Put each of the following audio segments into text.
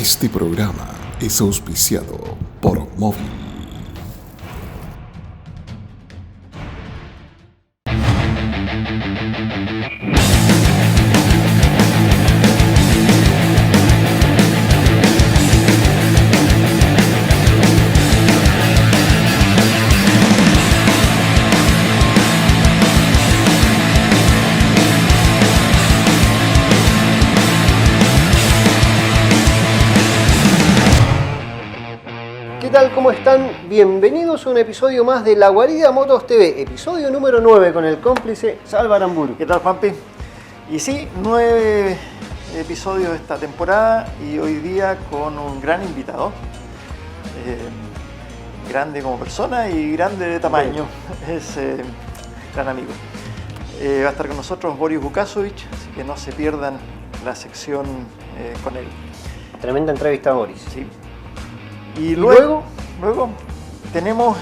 Este programa es auspiciado por Móvil. ¿Qué tal? ¿Cómo están? Bienvenidos a un episodio más de La Guarida Motos TV, episodio número 9 con el cómplice Salva Aramburu. ¿Qué tal, Juanpi? Y sí, 9 episodios esta temporada y hoy día con un gran invitado, grande como persona y grande de tamaño, es gran amigo. Va a estar con nosotros Boris Vukasovic, así que no se pierdan la sección con él. Tremenda entrevista a Boris. Sí. Y luego tenemos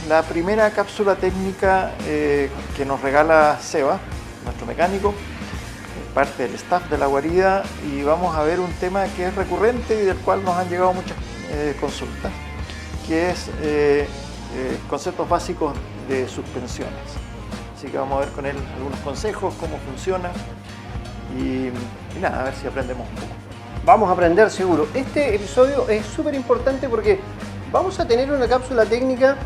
la primera cápsula técnica que nos regala Seba, nuestro mecánico, parte del staff de La Guarida, y vamos a ver un tema que es recurrente y del cual nos han llegado muchas consultas, que es conceptos básicos de suspensiones. Así que vamos a ver con él algunos consejos, cómo funciona y nada, a ver si aprendemos un poco. Vamos a aprender seguro. Este episodio es súper importante porque vamos a tener una cápsula técnica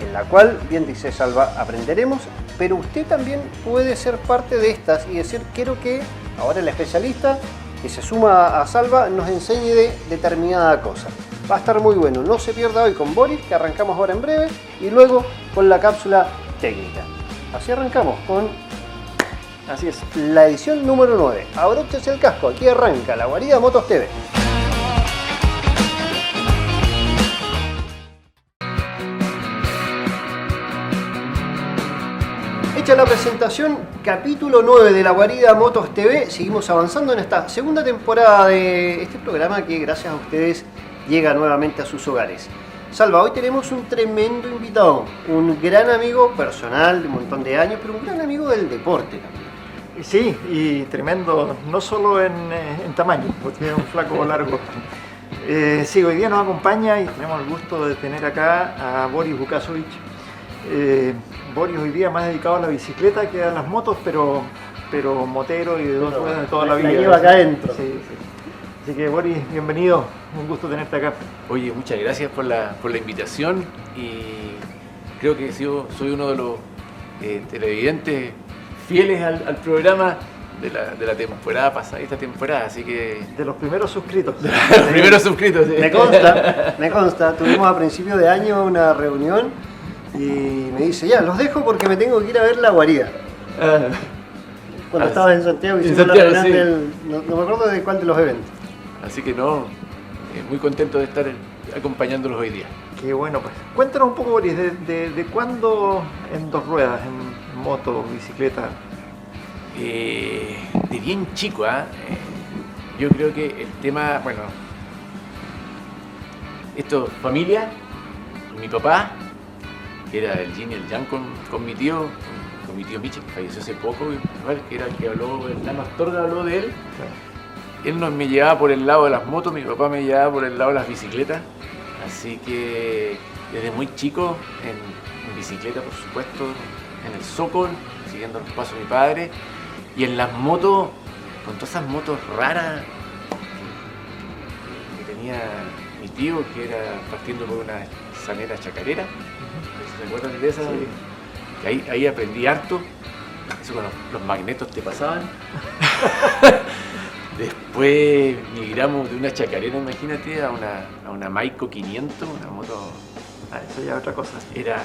en la cual, bien dice Salva, aprenderemos, pero usted también puede ser parte de estas y decir, quiero que ahora el especialista que se suma a Salva nos enseñe de determinada cosa. Va a estar muy bueno. No se pierda hoy con Boris, que arrancamos ahora en breve, y luego con la cápsula técnica. Así arrancamos con... Así es. La edición número 9. Abróchese el casco, aquí arranca La Guarida Motos TV. Hecha la presentación, capítulo 9 de La Guarida Motos TV, seguimos avanzando en esta segunda temporada de este programa que gracias a ustedes llega nuevamente a sus hogares. Salva, hoy tenemos un tremendo invitado, un gran amigo personal de un montón de años, pero un gran amigo del deporte también. Sí, y tremendo, no solo en tamaño, porque es un flaco largo. Sí, hoy día nos acompaña y tenemos el gusto de tener acá a Boris Vukasovic. Boris hoy día más dedicado a la bicicleta que a las motos, pero motero y de dos ruedas de toda la vida. La lleva acá adentro. Sí. Así que Boris, bienvenido, un gusto tenerte acá. Oye, muchas gracias por la invitación y creo que soy uno de los televidentes fieles al programa de la temporada pasada, esta temporada, así que... De los primeros suscritos. Los primeros suscritos, sí. Me consta. Tuvimos a principio de año una reunión y me dice, ya, los dejo porque me tengo que ir a ver La Guarida. Cuando estabas en Santiago hicimos una reunión sí. no me acuerdo de cuál de los eventos. Así que muy contento de estar acompañándolos hoy día. Qué bueno, pues. Cuéntanos un poco, Boris, de cuándo en dos ruedas, en moto, bicicleta. De bien chico, yo creo que el tema, bueno, esto, familia, mi papá, que era el yin y el yang con mi tío Michi, que falleció hace poco, que era el que habló, el Nano Astorga habló de él. Claro. Él me llevaba por el lado de las motos, mi papá me llevaba por el lado de las bicicletas, así que desde muy chico, en bicicleta por supuesto, en el Sokol, siguiendo los pasos de mi padre, y en las motos, con todas esas motos raras que tenía mi tío, que era partiendo por una sanera chacarera. ¿Se acuerdan de esa? Sí. Que ahí aprendí harto, eso con los magnetos te pasaban. Después migramos de una chacarera, imagínate, a una Maiko 500, una moto. Eso ya es otra cosa. Era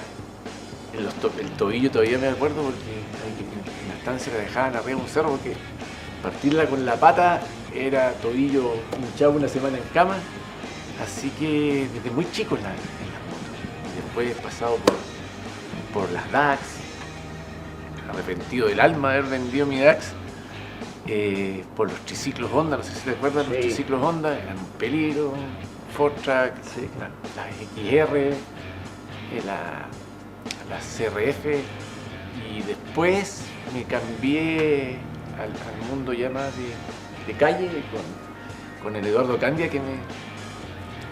el tobillo, todavía me acuerdo, porque en la estancia la dejaban arriba de un cerro, porque partirla con la pata era tobillo hinchado una semana en cama. Así que desde muy chico en las motos. Después he pasado por las DAX, arrepentido del alma de haber vendido mi DAX. Por los triciclos Honda, no sé si te acuerdas, sí. Los triciclos Honda eran un peligro, Fortrack, sí, claro. Las XR, la CRF, y después me cambié al mundo ya más de calle con el Eduardo Candia que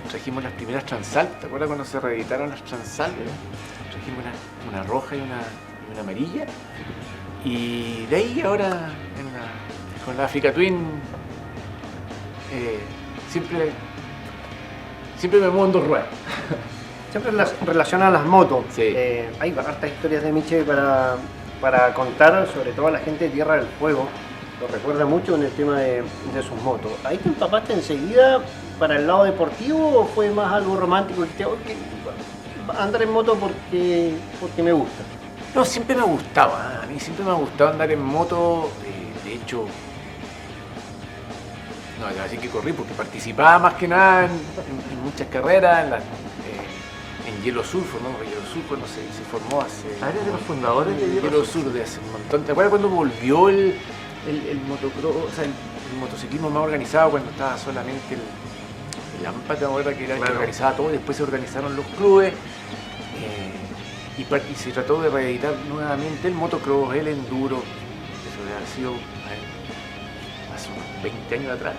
trajimos las primeras Transal. ¿Te acuerdas cuando se reeditaron las Transal? Trajimos una roja y una amarilla. Y de ahí ahora con la Africa Twin siempre me muevo en 2 ruedas. Siempre relacionadas a las motos. Sí. Hay hartas historias de Miche para contar, sobre todo a la gente de Tierra del Fuego. Lo recuerda mucho en el tema de sus motos. ¿Ahí te empapaste enseguida para el lado deportivo o fue más algo romántico? Que te andar en moto porque me gusta. No, siempre me gustaba. A mí siempre me ha gustado andar en moto. De hecho, no, así que corrí porque participaba más que nada en muchas carreras, en Hielo Sur, Hielo Sur cuando se formó hace... ¿Eres de los fundadores de Hielo Sur de hace un montón? ¿Te acuerdas cuando volvió el motocross, o sea, el motociclismo más organizado cuando estaba solamente el AMPA? ¿Te acuerdas que era el que organizaba todo? Y después se organizaron los clubes y se trató de reeditar nuevamente el motocross, el enduro. Eso debe haber sido hace unos 20 años atrás.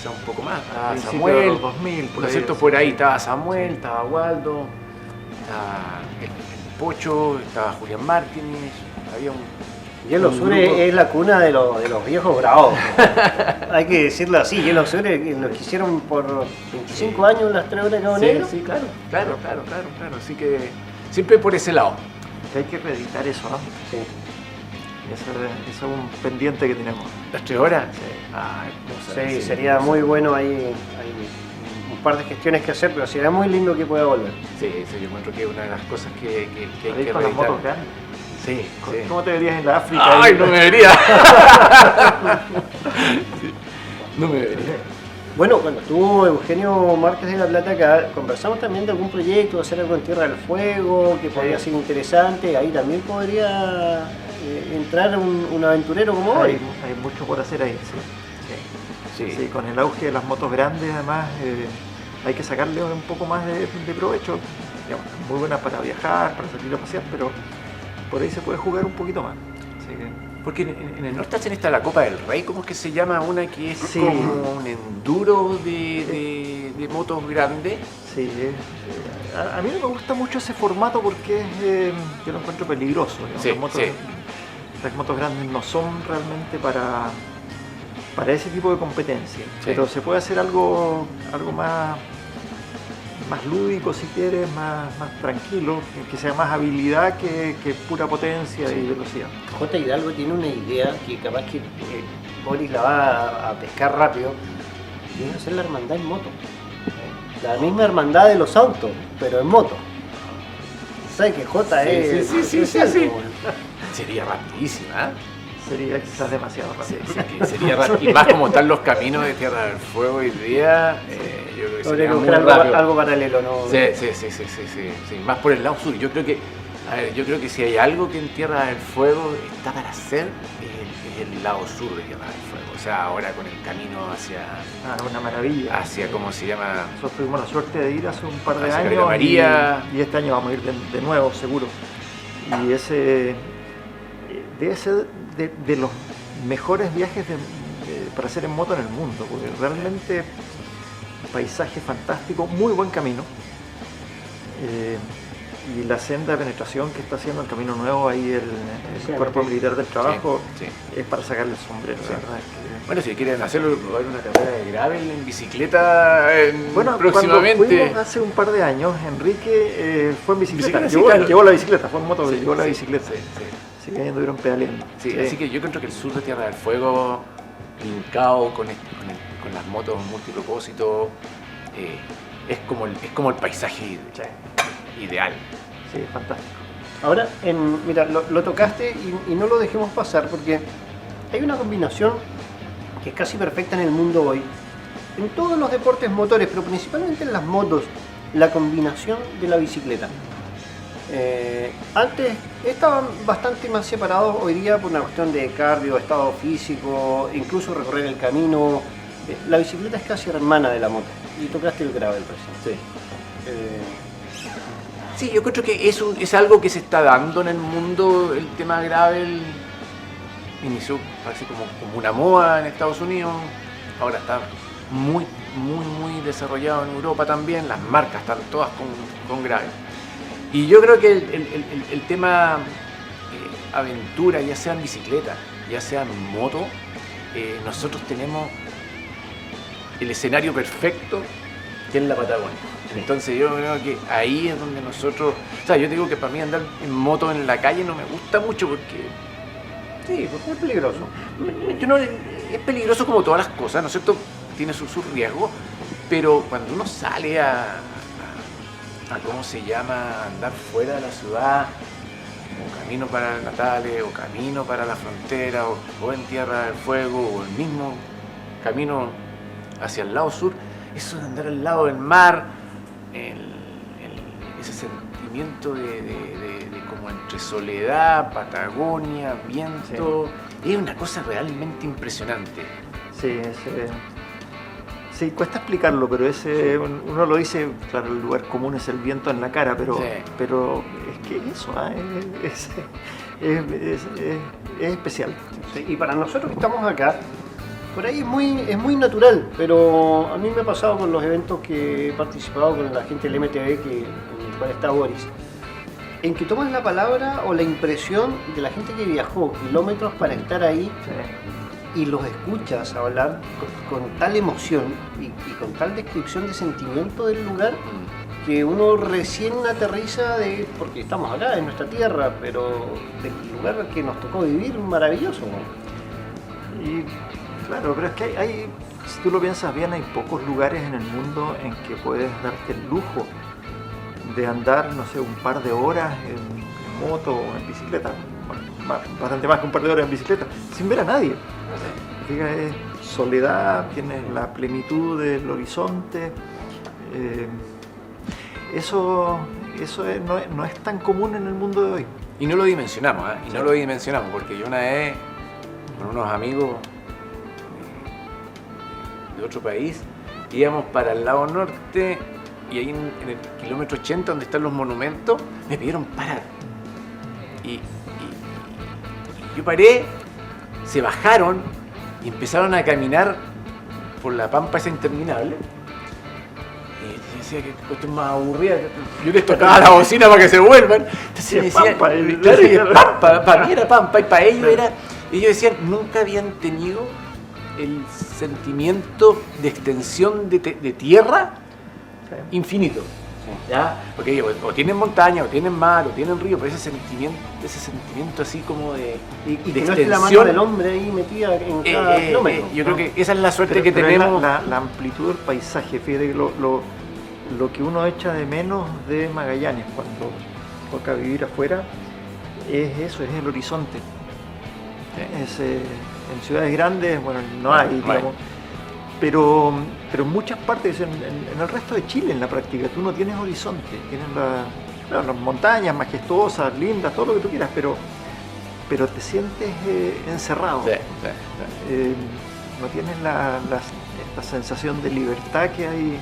Un poco más, estaba Samuel, los 2000, por cierto, por ahí estaba Samuel, estaba Waldo, estaba el Pocho, estaba Julián Martínez, había Hielo Sur es la cuna de los viejos bravos. Hay que decirlo así, Hielo Sur es lo que hicieron por 25 años las 3 horas de Cabo Negro. Sí, claro. Así que siempre por ese lado. Que hay que reeditar eso, ¿no? Sí. Eso es un pendiente que tenemos. ¿Las 3 horas? Sí, sería muy bueno ahí. Hay un par de gestiones que hacer, pero sería muy lindo que pueda volver. Sí, yo encuentro que es una de las cosas que hay que con las reeditar. motos grandes. Sí. ¿Cómo te verías en la África? ¡Ay, no me vería! No me vería. Bueno, cuando estuvo Eugenio Márquez de la Plata acá, conversamos también de algún proyecto, de hacer algo en Tierra del Fuego, que podría ser interesante. Ahí también podría entrar un aventurero como hoy. Hay mucho por hacer ahí, sí, con el auge de las motos grandes, además, hay que sacarle un poco más de provecho. Digamos, muy buena para viajar, para salir a pasear, pero por ahí se puede jugar un poquito más. Así que... Porque en el norte está la Copa del Rey, ¿cómo es que se llama? Una que es Sí. como un enduro de motos grandes. Sí, a mí no me gusta mucho ese formato porque yo lo encuentro peligroso. Digamos. Sí, Las motos grandes no son realmente para ese tipo de competencia. Sí. Pero se puede hacer algo más lúdico si quieres, más tranquilo, que sea más habilidad que pura potencia y velocidad. J. Hidalgo tiene una idea que capaz que Boris la va a pescar rápido. Tiene hacer la hermandad en moto. La misma hermandad de los autos, pero en moto. ¿Sabes que J es? Sí. algo? Sería rapidísima, ¿eh? Sería quizás demasiado rápido. Sería rápido. Y más como están los caminos de Tierra del Fuego hoy día, yo creo que Habría sería que muy buscar rápido. algo paralelo, ¿no? Sí, más por el lado sur. Yo creo que si hay algo que en Tierra del Fuego está para hacer, es el lado sur de Tierra del Fuego. O sea, ahora con el camino hacia Una maravilla. ¿cómo se llama? Nosotros tuvimos la suerte de ir hace un par de Hacia años Caleta María. y este año vamos a ir de nuevo, seguro. Y ese debe ser de los mejores viajes para hacer en moto en el mundo, porque realmente paisaje fantástico, muy buen camino. Y la senda de penetración que está haciendo el Camino Nuevo ahí el Cuerpo Militar del Trabajo Sí. es para sacarle el sombrero, Sí. la verdad. Es que... Bueno, si quieren hacerlo, va a haber una carrera de gravel en bicicleta Bueno, próximamente. cuando fuimos hace un par de años, Enrique fue en bicicleta. Bicicleta, sí, claro. Llevó la bicicleta, fue en moto, Sí, llevó la sí, bicicleta. sí. Así que ahí anduvieron pedaleando. Sí, así que yo creo que el sur de Tierra del Fuego, linkado con las motos multipropósito, es como el paisaje ideal. Sí, fantástico. Ahora, mira, lo tocaste y no lo dejemos pasar porque hay una combinación que es casi perfecta en el mundo hoy. En todos los deportes motores, pero principalmente en las motos, la combinación de la bicicleta. Antes estaban bastante más separados, hoy día por una cuestión de cardio, estado físico, incluso recorrer el camino. La bicicleta es casi hermana de la moto. Y tocaste el gravel recién. Sí, yo creo que eso es algo que se está dando en el mundo. El tema gravel inició parece como una moda en Estados Unidos, ahora está muy desarrollado en Europa también, las marcas están todas con Gravel. Y yo creo que el tema aventura, ya sea en bicicleta, ya sea en moto, nosotros tenemos el escenario perfecto que es la Patagonia. Sí. Entonces yo creo que ahí es donde nosotros, o sea, yo digo que para mí andar en moto en la calle no me gusta mucho porque es peligroso. Es peligroso como todas las cosas, ¿no es cierto? Tiene su riesgo, pero cuando uno sale a ¿cómo se llama? Andar fuera de la ciudad, o camino para Natales, o camino para la frontera, o en Tierra del Fuego, o el mismo camino hacia el lado sur, eso de andar al lado del mar, ese sentimiento de como entre soledad, Patagonia, viento, es una cosa realmente impresionante. Sí, cuesta explicarlo, pero uno lo dice, claro, el lugar común es el viento en la cara, pero es que eso es especial. Sí, y para nosotros que estamos acá, por ahí es muy natural, pero a mí me ha pasado con los eventos que he participado con la gente del MTB, en el cual está Boris, en que tomas la palabra o la impresión de la gente que viajó kilómetros para estar ahí. Y los escuchas hablar con tal emoción y con tal descripción de sentimiento del lugar que uno recién aterriza porque estamos acá en nuestra tierra, pero del lugar que nos tocó vivir, maravilloso, ¿no? Y claro, pero es que hay, si tú lo piensas bien, hay pocos lugares en el mundo en que puedes darte el lujo de andar, no sé, un par de horas en moto o en bicicleta, bastante más que un par de horas en bicicleta, sin ver a nadie. Es soledad, tienes la plenitud del horizonte. Eso no es tan común en el mundo de hoy. Y no lo dimensionamos, no lo dimensionamos, porque yo una vez con unos amigos de otro país íbamos para el lado norte y ahí en el kilómetro 80 donde están los monumentos me pidieron parar. Y yo paré, se bajaron y empezaron a caminar por la pampa esa interminable. Y yo decía que esto es más aburrida. Yo les tocaba la bocina para que se vuelvan. Entonces me decían, para mí era pampa y para ellos era. Ellos decían, nunca habían tenido el sentimiento de extensión de tierra infinito. ¿Ya? Porque ellos o tienen montaña, o tienen mar, o tienen río, pero ese sentimiento así como de que no es la mano del hombre ahí metida en cada kilómetro. Yo creo que esa es la suerte que tenemos. La amplitud del paisaje, fíjate que lo que uno echa de menos de Magallanes cuando toca vivir afuera es eso, es el horizonte. En ciudades grandes, bueno, no hay, digamos. Pero en muchas partes, en el resto de Chile en la práctica, tú no tienes horizonte, tienes las montañas majestuosas, lindas, todo lo que tú quieras, pero te sientes encerrado. No tienes esta sensación de libertad que hay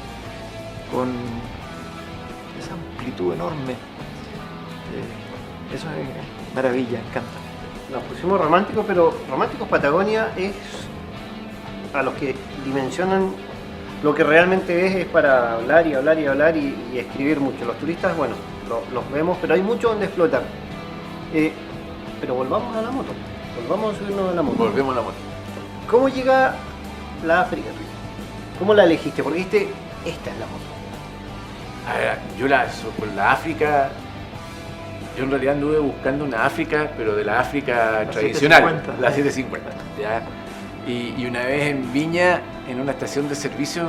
con esa amplitud enorme. Eso es maravilla, encanta. Nos pusimos románticos, pero Románticos Patagonia es a los que dimensionan lo que realmente es para hablar y hablar y hablar y escribir mucho. Los turistas, bueno, los vemos, pero hay mucho donde explotar. Pero volvamos a la moto, volvamos a subirnos a la moto. Volvemos a la moto. ¿Cómo llega la África? ¿Cómo la elegiste? Porque dijiste, esta es la moto. A ver, yo con la África, yo en realidad anduve buscando una África, pero de la África tradicional, 750. La 750. ¿Ya? Y una vez en Viña, en una estación de servicio,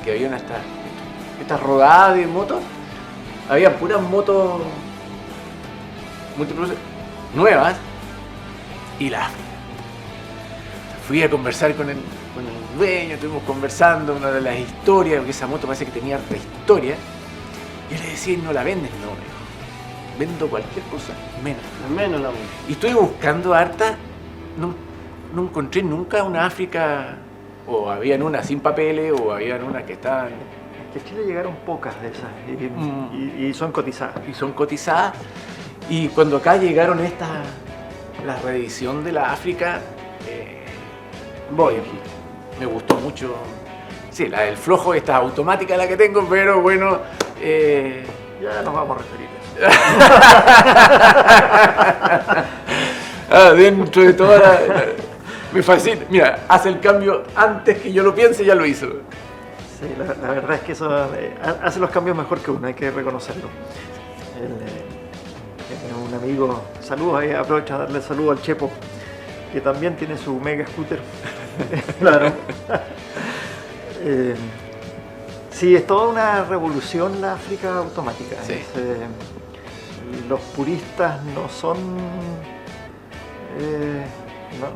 que había estas rodadas de motos, había puras motos multiproducción nuevas y la África. Fui a conversar con el dueño, estuvimos conversando una de las historias, porque esa moto parece que tenía harta historia. Y yo le decía, no la vendes, no, me dijo, vendo cualquier cosa, menos la moto. Y estoy buscando harta, no encontré nunca una África, o habían una sin papeles, o habían una que estaban... Que a Chile llegaron pocas de esas, y son cotizadas. Y son cotizadas, y cuando acá llegaron la reedición de la África, me gustó mucho Sí, la del flojo, esta es automática la que tengo, pero bueno... Ya nos vamos a referir a eso. Dentro de toda me fascina. Mira, hace el cambio antes que yo lo piense, ya lo hizo. Sí, la verdad es que eso hace los cambios mejor que uno, hay que reconocerlo. Un amigo, saludos, ahí aprovecho a darle saludo al Chepo, que también tiene su mega scooter. Claro. Sí, es toda una revolución la África automática. Sí. Los puristas no son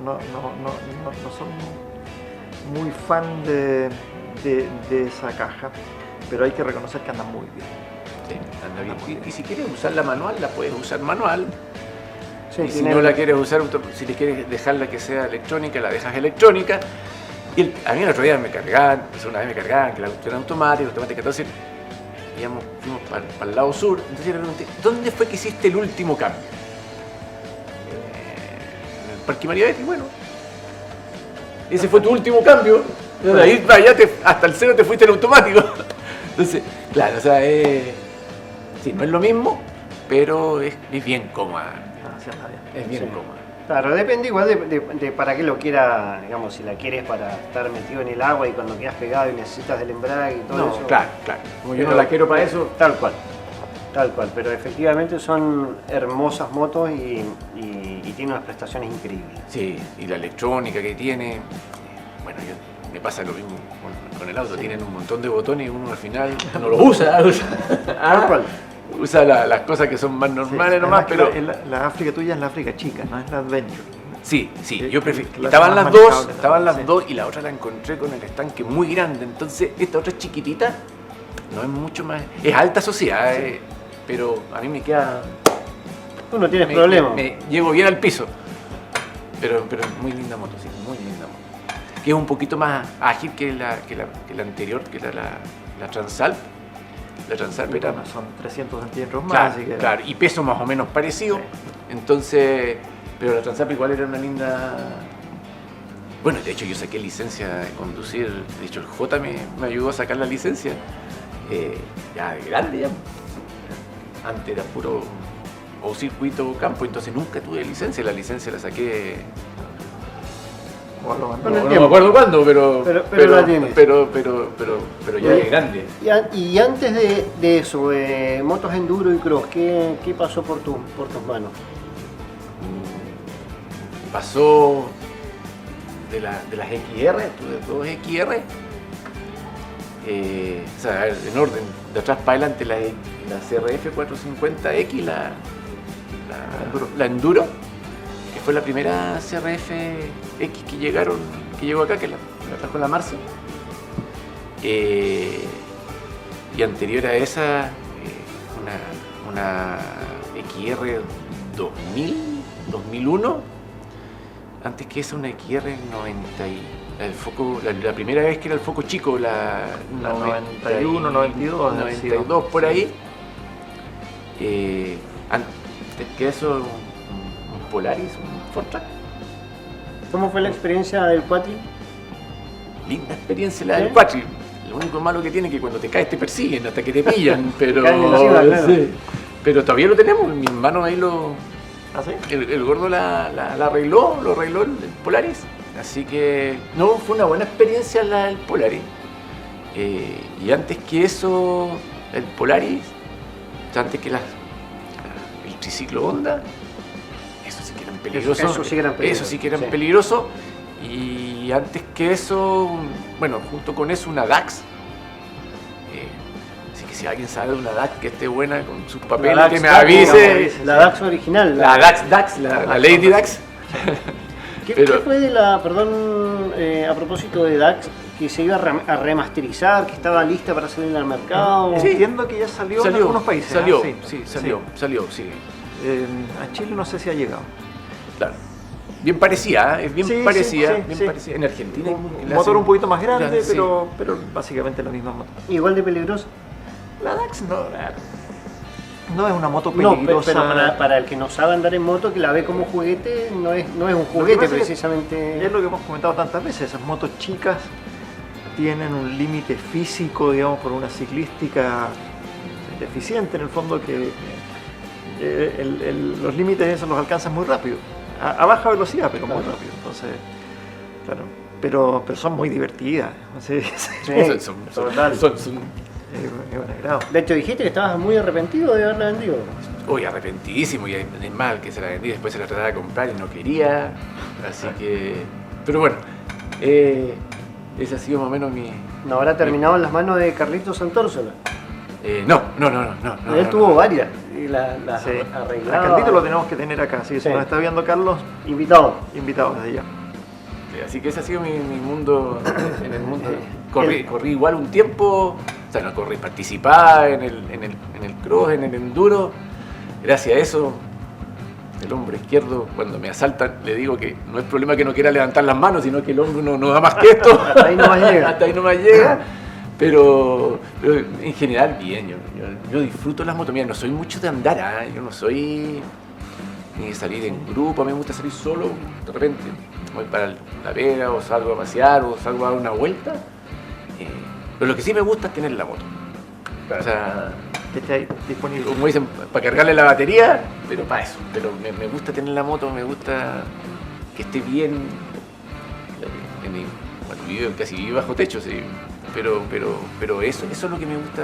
no son muy fan de esa caja, pero hay que reconocer que andan muy bien. Sí, anda bien. Y si quieres usarla manual, la puedes usar manual. Sí, Y si no la quieres usar, si le quieres dejarla que sea electrónica, la dejas electrónica. Y a mí el otro día me cargaban, una vez me cargaban que la cuestión automática, entonces fuimos para el lado sur, entonces yo le pregunté, ¿dónde fue que hiciste el último cambio? En el Parque María Betty, bueno. Ese fue tu último cambio, de ahí para allá hasta el cero te fuiste en automático. Entonces, claro, o sea, sí, no es lo mismo, pero es bien cómoda. Sí, anda bien. Es bien Sí. cómoda. Claro, depende igual de para qué lo quiera, digamos, si la quieres para estar metido en el agua y cuando quedas pegado y necesitas del embrague y todo No, eso. claro. Como yo no Pero- la quiero para eso. Tal cual, pero efectivamente son hermosas motos y tienen unas prestaciones increíbles. Sí, y la electrónica que tiene. Bueno, me pasa lo mismo con el auto. Tienen un montón de botones y uno al final no los usa. Tal cual. Usa las cosas que son más normales nomás, Además pero... que la África tuya es la África chica, no es la Adventure. Sí, yo prefiero. La Estaban más las dos, manejable estaban las también, dos y la otra la encontré con el estanque muy grande. Entonces, esta otra es chiquitita, no es mucho más. Es alta sociedad, pero a mí me queda. Tú no tienes problema. Me llego bien al piso. Pero es muy linda moto, sí, muy linda moto. Que es un poquito más ágil que la anterior, que era la Transalp. La Transalp era Bueno, son 300 centímetros más, claro, así que... claro, y peso más o menos parecido. Sí. Entonces, pero la Transalp igual era una linda. Bueno, de hecho yo saqué licencia de conducir, de hecho el J me ayudó a sacar la licencia, ya de grande ya. Antes era puro o circuito o campo, entonces nunca tuve licencia, la licencia la saqué. O lo Con el No me tiempo. acuerdo cuándo, pero la tienes. pero ya de grande. Y antes de eso, motos enduro y cross, ¿qué pasó por tus manos? Pasó de las XR, tuve dos XR, o sea, a ver, en orden, de atrás para adelante la CRF 450X, la Enduro, que fue la primera CRF X que llegó acá, que la trajo la Marce. Y anterior a esa, una XR 2001. Antes que esa, una XR 90 el foco, la primera vez que era el foco chico, la 91, 92, 92 por ahí. Antes que eso, un Polaris, un Fortrack. ¿Cómo fue la experiencia del Quattro? Linda experiencia la ¿Sí? del Quattro. Lo único malo que tiene es que cuando te caes te persiguen hasta que te pillan, pero Caen encima, claro. sí. Pero todavía lo tenemos, mi hermano ahí ¿Ah, sí? el gordo lo arregló el Polaris. Así que no, fue una buena experiencia la del Polaris. Y antes que eso, el Polaris, o sea, antes que el triciclo Honda, eso sí que eran peligrosos. Eso sí que eran peligrosos, Eso sí que eran sí. peligrosos. Y antes que eso, bueno, junto con eso, una DAX. Así que si alguien sabe de una DAX que esté buena con sus papeles, DAX que me DAX, avise. La DAX original. La DAX, la Lady DAX. ¿Qué pero- fue de perdón, a propósito de DAX, que se iba a remasterizar, que estaba lista para salir al mercado? Sí. Entiendo que ya salió en algunos países. Salió, ¿ah? sí, salió, sí. A Chile no sé si ha llegado. Claro. Bien parecida, es bien Sí, sí, parecida, sí, bien sí. parecida. En Argentina. Un la motor hacen- un poquito más grande, sí. pero básicamente la misma moto. Igual de peligroso. La DAX no es una moto No, peligrosa. pero para el que no sabe andar en moto, que la ve como juguete, no es un Lo que juguete pasa es que precisamente. es lo que hemos comentado tantas veces, esas motos chicas tienen un límite físico, digamos, por una ciclística deficiente en el fondo, que los límites esos los alcanzan muy rápido, a baja velocidad, pero muy rápido. Entonces, claro, pero son muy divertidas. Sí, Son buen agrado. De hecho, dijiste que estabas muy arrepentido de haberla vendido. Uy, arrepentidísimo, y es mal que se la vendí, después se la trataba de comprar y no quería, así que... Pero bueno, ese ha sido más o menos mi... ¿No habrá terminado en las manos de Carlitos Santórsola? No. Él tuvo varias y las Sí. arreglaba. A Carlito lo tenemos que tener acá, si Sí. nos está viendo Carlos, Invitado. invitado desde ya. Así que ese ha sido mi mundo en el mundo. Corrí igual un tiempo, o sea, no corrí, participaba en el cross, en el enduro. Gracias a eso, el hombro izquierdo, cuando me asaltan, le digo que no es problema que no quiera levantar las manos, sino que el hombro no da más que esto. Hasta ahí nomás llega. Hasta ahí nomás llega. Pero en general, bien, yo disfruto las motos. Mira, no soy mucho de andar, yo no soy ni de salir en grupo, a mí me gusta salir solo, de repente voy para la Vega o salgo a pasear o salgo a dar una vuelta. Pero lo que sí me gusta es tener la moto. O sea, Que esté ahí disponible. como dicen, para cargarle la batería, pero para eso. Pero me gusta tener la moto, me gusta que esté bien. Bueno, casi vivo bajo techo, sí. Pero eso es lo que me gusta,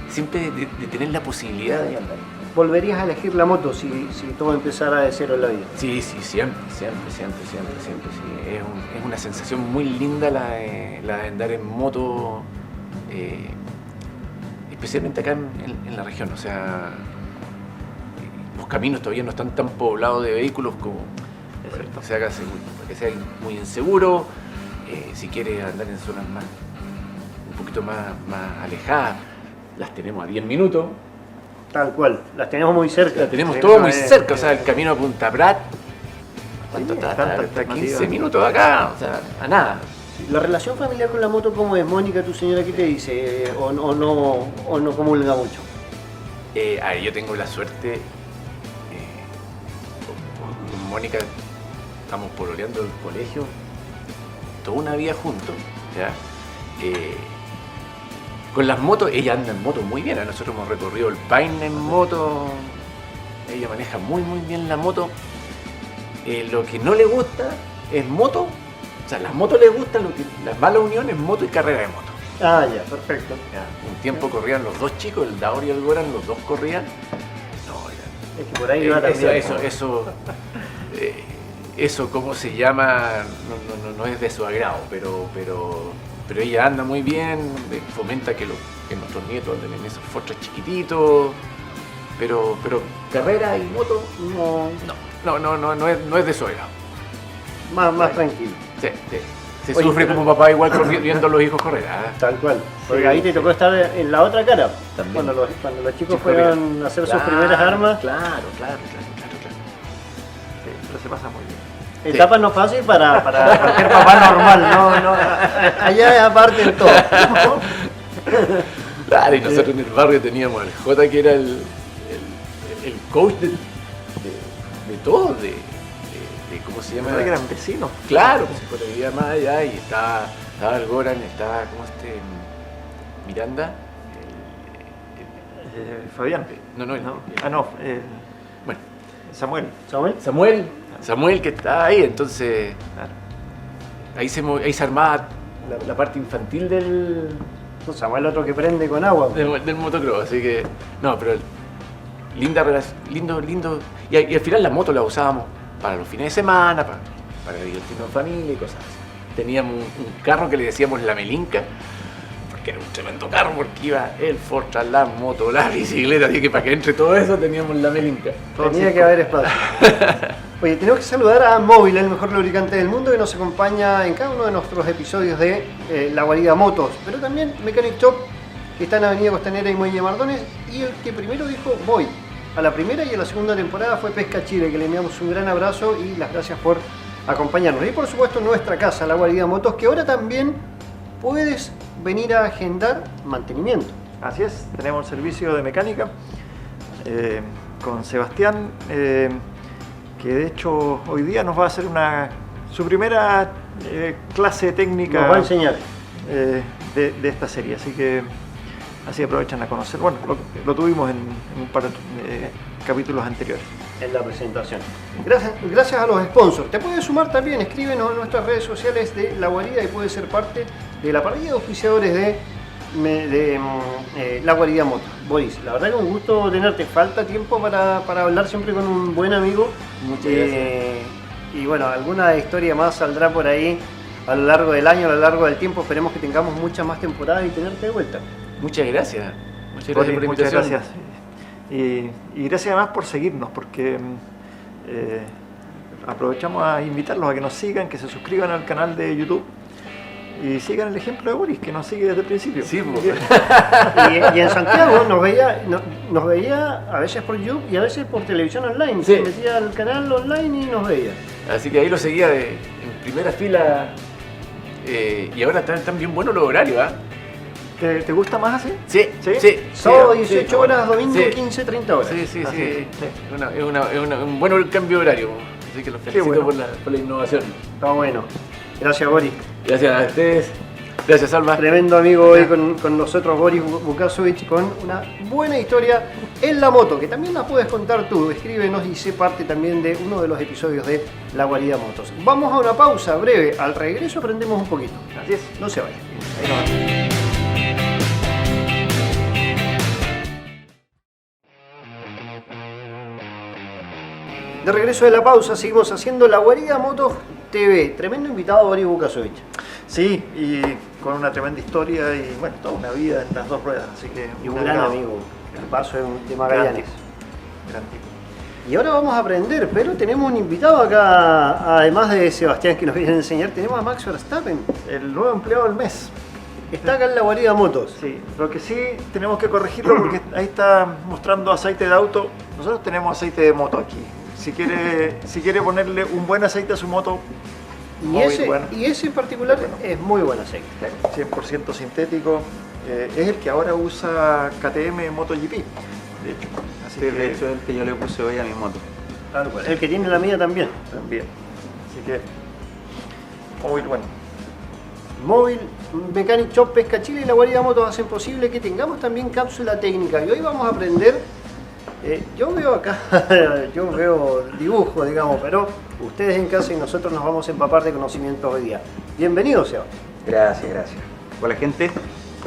siempre de tener la posibilidad de andar. ¿Volverías a elegir la moto si todo empezara de cero en la vida? Sí, siempre. Sí. Es una sensación muy linda la de andar en moto, especialmente acá en la región. O sea, los caminos todavía no están tan poblados de vehículos como para que se haga seguro, para que sea muy inseguro. Si quieres andar en zonas un poquito más alejadas, las tenemos a 10 minutos. Tal cual, las tenemos muy cerca. La tenemos Sí, todo no muy es- cerca, o sea, el camino a Punta Prat, ¿cuánto está? tanta Está 15 alternativa. minutos de acá, o sea, a nada. ¿La relación familiar con la moto cómo es? Mónica, tu señora, ¿qué te dice? ¿O no comulga mucho? A ver, yo tengo la suerte, con Mónica estamos pololeando el colegio, toda una vida juntos, ¿ya? Con las motos, ella anda en moto muy bien, nosotros hemos recorrido el Paine en moto, ella maneja muy bien la moto. Lo que no le gusta es moto, o sea, las motos le gustan, la mala unión es moto y carrera de moto. Ah, ya, perfecto. Ya, un tiempo corrían los dos chicos, el Daor y el Goran, los dos corrían. No, Es que por ahí va también. eso, ¿cómo se llama? No es de su agrado, pero ella anda muy bien, fomenta que nuestros nietos anden en esos fortres chiquititos, pero carrera y moto, no es de su agrado. Más tranquilo. Sí. Se Oye, sufre pero- como papá igual viendo a los hijos correr. Tal cual. Porque Sí, ahí te tocó estar en la otra cara. También. Cuando los chicos Sí, fueron a hacer sus primeras armas. Claro. Sí, pero se pasa muy bien. Etapa no fácil para cualquier papá normal. No, allá es aparte de todo. Claro, y nosotros en el barrio teníamos al Jota, que era el coach de todo, de ¿cómo se llama? ¿Verdad que eran vecinos? Claro, pues Jota vivía más allá y estaba el Goran, estaba, ¿cómo Miranda? Fabián. No, bueno, Samuel. ¿Samuel? Samuel que está ahí, entonces Claro. ahí se armaba la parte infantil del Samuel otro que prende con agua. del motocross, así que no, pero linda relación, lindo y al final las motos las usábamos para los fines de semana, para divertirnos en familia y cosas así. Teníamos un carro que le decíamos la Melinca, porque era un tremendo carro, porque iba el Fortra, la moto, la bicicleta, así que para que entre todo eso teníamos la Melinca. Tenía que haber espacio. Oye, tenemos que saludar a Móvil, el mejor lubricante del mundo, que nos acompaña en cada uno de nuestros episodios de La Guarida Motos, pero también Mechanic Shop, que está en Avenida Costanera y Muelle Mardones, y el que primero dijo voy a la primera y a la segunda temporada fue Pesca Chile, que le enviamos un gran abrazo y las gracias por acompañarnos. Y por supuesto nuestra casa, La Guarida Motos, que ahora también puedes venir a agendar mantenimiento. Así es, tenemos el servicio de mecánica con Sebastián, que de hecho hoy día nos va a hacer su primera clase técnica. Nos va a enseñar. de esta serie, así que así aprovechan a conocer. Bueno, lo tuvimos en un par de capítulos anteriores. En la presentación. Gracias a los sponsors. Te puedes sumar también, escríbenos en nuestras redes sociales de La Guarida y puedes ser parte de la parrilla de auspiciadores de La Guarida Moto. Boris, la verdad que un gusto tenerte. Falta tiempo para hablar siempre con un buen amigo. Muchas gracias. Y bueno, alguna historia más saldrá por ahí a lo largo del año, a lo largo del tiempo. Esperemos que tengamos muchas más temporadas y tenerte de vuelta. Muchas gracias. Muchas gracias Boris, por la muchas invitación. gracias. Y gracias además por seguirnos, porque aprovechamos a invitarlos a que nos sigan, que se suscriban al canal de YouTube y sigan el ejemplo de Boris, que nos sigue desde el principio. Sí, pues. Y en Santiago nos veía a veces por YouTube y a veces por televisión online. Sí. Se metía al canal online y nos veía. Así que ahí lo seguía en primera fila. Y ahora están bien buenos los horarios, ¿ah? ¿Te gusta más así? Sí, ¿Sí? sí. Sábado sí, 18 sí, horas, domingo sí. 15, 30 horas. Sí, sí, Así sí. es. Es un buen cambio de horario. Así que los felicito bueno. por la innovación. Está bueno. Gracias, Boris. Gracias a ustedes. Gracias, Alma. Tremendo amigo hoy con nosotros, Boris Vukasovic, con una buena historia en la moto, que también la puedes contar tú. Escríbenos y sé parte también de uno de los episodios de La Guarida Motos. Vamos a una pausa breve. Al regreso aprendemos un poquito. Así es. No se vayan. Ahí nos vemos. De regreso de la pausa, seguimos haciendo La Guarida Motos TV. Tremendo invitado, Boris Vukasovic. Sí, y con una tremenda historia y bueno, toda una vida en las dos ruedas, así que Y un gran amigo. El paso de Magallanes. Gran tipo. Y ahora vamos a aprender, pero tenemos un invitado acá, además de Sebastián que nos viene a enseñar, tenemos a Max Verstappen. El nuevo empleado del mes. Está acá en La Guarida Motos. Sí, lo que sí tenemos que corregirlo porque ahí está mostrando aceite de auto. Nosotros tenemos aceite de moto aquí. Si quiere ponerle un buen aceite a su moto, Y móvil, bueno, ese en particular es muy buen aceite. 100% sintético, es el que ahora usa KTM MotoGP, de hecho. Así Sí, de hecho es el que yo le puse hoy a mi moto. Tal cual. El que tiene la mía también. también. Así que, móvil bueno. Móvil, Mechanic Shop, Pesca Chile y La Guarida Motos hacen posible que tengamos también cápsula técnica. Y hoy vamos a aprender, yo veo acá, yo veo dibujo, digamos, pero ustedes en casa y nosotros nos vamos a empapar de conocimientos hoy día. Bienvenido, Seba. Gracias, gracias. Hola gente,